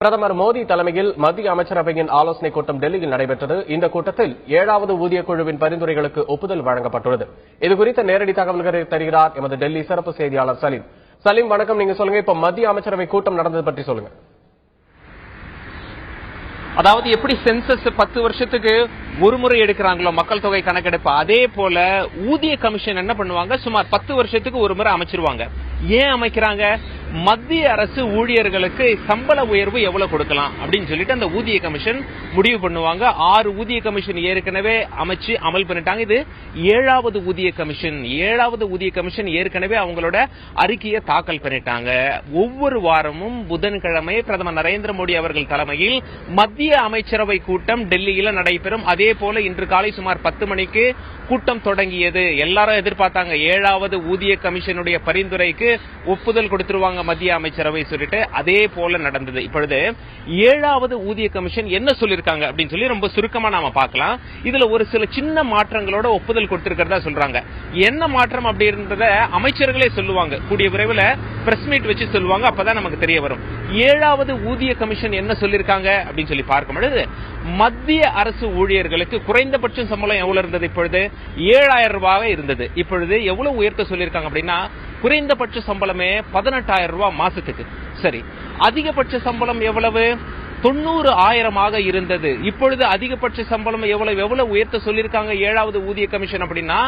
பிரதமர் மோடி தலைமையில் மத்திய அமைச்சரவையின் ஆலோசனைக் கூட்டம் டெல்லியில் நடைபெற்றது. இந்த கூட்டத்தில் 7வது ஊதியக் குழுவின் பரிந்துரைகளுக்கு ஒப்புதல் வழங்கப்பட்டுள்ளது. இதுகுறித்த நேரடி தகவல்களை தருகிறார் எமது டெல்லி சிறப்பு செய்தியாளர் சலீம். சலீம், வணக்கம். நீங்க சொல்லுங்க, இப்ப மத்திய அமைச்சரவை கூட்டம் நடந்தது பற்றி சொல்லுங்க. அதாவது எப்படி சென்சஸ் 10 வருஷத்துக்கு ஒரு முறை எடுக்கிறாங்களோ மக்கள் தொகை கணக்கெடுப்பு, அதே போல ஊதிய கமிஷன் என்ன பண்ணுவாங்க, சுமார் 10 வருஷத்துக்கு ஒரு முறை அமைச்சிருவாங்க. ஏன் அமைக்கிறாங்க? மத்திய அரசு ஊழியர்களுக்கு சம்பள உயர்வு எவ்வளவு கொடுக்கலாம் அப்படின்னு சொல்லிட்டு அந்த ஊதிய கமிஷன் முடிவு பண்ணுவாங்க. 6 ஊதிய கமிஷன் ஏற்கனவே அமைச்சு அமல் பண்ணிட்டாங்க. இது 7வது ஊதிய கமிஷன். 7வது ஊதிய கமிஷன் ஏற்கனவே அவங்களோட அறிக்கையை தாக்கல் பண்ணிட்டாங்க. ஒவ்வொரு வாரமும் புதன்கிழமை பிரதமர் நரேந்திர மோடி அவர்கள் தலைமையில் மத்திய அமைச்சரவை கூட்டம் டெல்லியில நடைபெறும். அதே போல இன்று காலை சுமார் 10 மணிக்கு கூட்டம் தொடங்கியது. எல்லாரும் எதிர்பார்த்தாங்க 7வது ஊதிய கமிஷனுடைய பரிந்துரைக்கு ஒப்புதல் கொடுத்துருவாங்க மத்திய அமைச்சரவை சொல்லிட்டு. அதே போல நடந்தது. இப்பொழுது 7வது ஊதிய கமிஷன் என்ன சொல்லிருக்காங்க அப்படின்னு சொல்லி ரொம்ப சுருக்கமா நாம பார்க்கலாம். இதுல ஒரு சில சின்ன மாற்றங்களோட ஒப்புதல் கொடுத்திருக்கிறதா சொல்றாங்க. என்ன மாற்றம் அப்படின்றத அமைச்சர்களே சொல்லுவாங்க. கூடிய விரைவில் பிரஸ் மீட் வச்சு சொல்லுவாங்க. அப்பதான் நமக்கு தெரிய வரும். 7வது ஊதிய கமிஷன் என்ன சொல்லிருக்காங்க அப்படின்னு சொல்லி பார்க்கும்போது, மத்திய அரசு ஊழியர்களுக்கு குறைந்தபட்ச சம்பளம் எவ்வளவு இருந்தது? இப்பொழுது 7,000 ரூபாய் இருந்தது. இப்பொழுது எவ்வளவு உயர்த்த சொல்லிருக்காங்க அப்படின்னா, குறைந்தபட்ச சம்பளமே 18,000 ரூபாய் மாசத்துக்கு. சரி, அதிகபட்ச சம்பளம் எவ்வளவு? 90,000 இருந்தது. இப்பொழுது அதிகபட்ச சம்பளம் எவ்வளவு உயர்த்த சொல்லிருக்காங்க 7வது ஊதிய கமிஷன் அப்படின்னா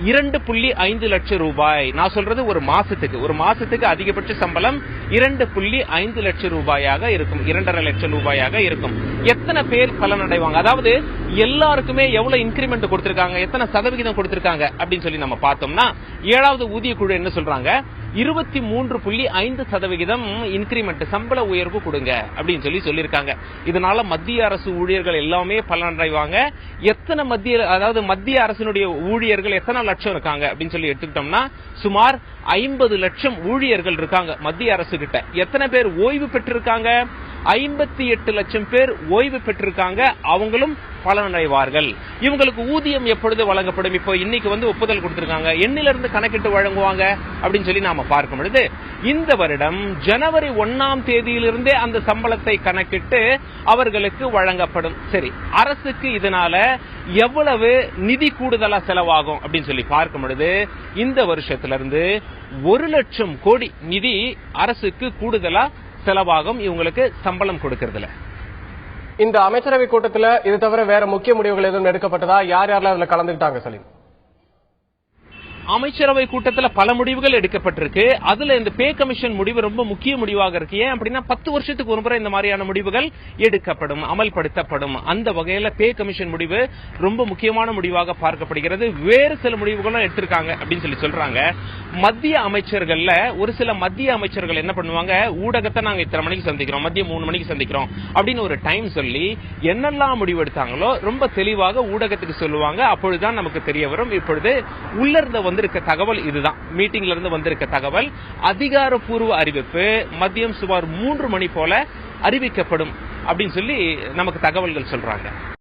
2.5 லட்சம் ரூபாய். நான் சொல்றது ஒரு மாசத்துக்கு அதிகபட்ச சம்பளம் 2.5 லட்சம் ரூபாயாக இருக்கும். 2.5 லட்சம் ரூபாயாக இருக்கும். எத்தனை பேர் பலனடைவாங்க? அதாவது எல்லாருக்குமே எவ்வளவு இன்கிரிமெண்ட் கொடுத்திருக்காங்க, எத்தனை சதவிகிதம் கொடுத்திருக்காங்க அப்படின்னு சொல்லி நம்ம பார்த்தோம்னா, 7வது ஊதிய குழு என்ன சொல்றாங்க, 23.5% இன்கிரிமெண்ட் சம்பள உயர்வு கொடுங்க அப்படின்னு சொல்லியிருக்காங்க. இதனால மத்திய அரசு ஊழியர்கள் எல்லாமே பலனடைவாங்க. எத்தனை மத்திய அரசினுடைய ஊழியர்கள் எத்தனை லட்சம் இருக்காங்க அப்படின்னு சொல்லி எடுத்துக்கிட்டோம்னா, சுமார் 50 லட்சம் ஊழியர்கள் இருக்காங்க மத்திய அரசு கிட்ட. எத்தனை பேர் ஓய்வு பெற்றிருக்காங்க? 58 லட்சம் பேர் ஓய்வு பெற்றிருக்காங்க. அவங்களும் பலனடைவார்கள். இவங்களுக்கு ஊதியம் எப்பொழுது வழங்கப்படும்? இப்போ இன்னைக்கு ஒப்புதல் கொடுத்திருக்காங்க. எண்ணிலிருந்து கணக்கிட்டு வழங்குவாங்க அப்படின்னு சொல்லி நாம பார்க்கும் பொழுது, இந்த வருடம் ஜனவரி 1ஆம் தேதியிலிருந்தே அந்த சம்பளத்தை கணக்கிட்டு அவர்களுக்கு வழங்கப்படும். சரி, அரசுக்கு இதனால எவ்வளவு நிதி கூடுதலா செலவாகும் அப்படின்னு சொல்லி பார்க்கும் பொழுது, இந்த வருஷத்திலிருந்து 1 லட்சம் கோடி நிதி அரசுக்கு கூடுதலா செலவாகும் இவங்களுக்கு சம்பளம் கொடுக்கறதுல. இந்த அமைச்சரவை கூட்டத்தில் இது தவிர வேற முக்கிய முடிவுகள் எதுவும் எடுக்கப்பட்டதா? யாரெல்லாம் அதுல கலந்துக்கிட்டாங்க சலீம்? அமைச்சரவை கூட்டத்தில் பல முடிவுகள் எடுக்கப்பட்டிருக்கு. அதுல இந்த பே கமிஷன் முடிவு ரொம்ப முக்கிய முடிவாக இருக்கு. ஏன் அப்படின்னா 10 வருஷத்துக்கு ஒரு முறை இந்த மாதிரியான முடிவுகள் எடுக்கப்படும், அமல்படுத்தப்படும். அந்த வகையில பே கமிஷன் முடிவு ரொம்ப முக்கியமான முடிவாக பார்க்கப்படுகிறது. வேறு சில முடிவுகளும் எடுத்திருக்காங்க அப்படின்னு சொல்றாங்க. மத்திய அமைச்சர்கள்ல ஒரு சில மத்திய அமைச்சர்கள் என்ன பண்ணுவாங்க, ஊடகத்தை நாங்க இத்தனை மணிக்கு சந்திக்கிறோம், மதியம் 3 மணிக்கு சந்திக்கிறோம் அப்படின்னு ஒரு டைம் சொல்லி என்னெல்லாம் முடிவு எடுத்தாங்களோ ரொம்ப தெளிவாக ஊடகத்துக்கு சொல்லுவாங்க. அப்பொழுதுதான் நமக்கு தெரிய வரும். இப்பொழுது உள்ளிருந்த வந்திருக்க தகவல் இதுதான். மீட்டிங்ல இருந்து வந்திருக்க தகவல். அதிகாரப்பூர்வ அறிவிப்பு மதியம் சுமார் 3 மணி போல அறிவிக்கப்படும் அப்படின்னு சொல்லி நமக்கு தகவல்கள் சொல்றாங்க.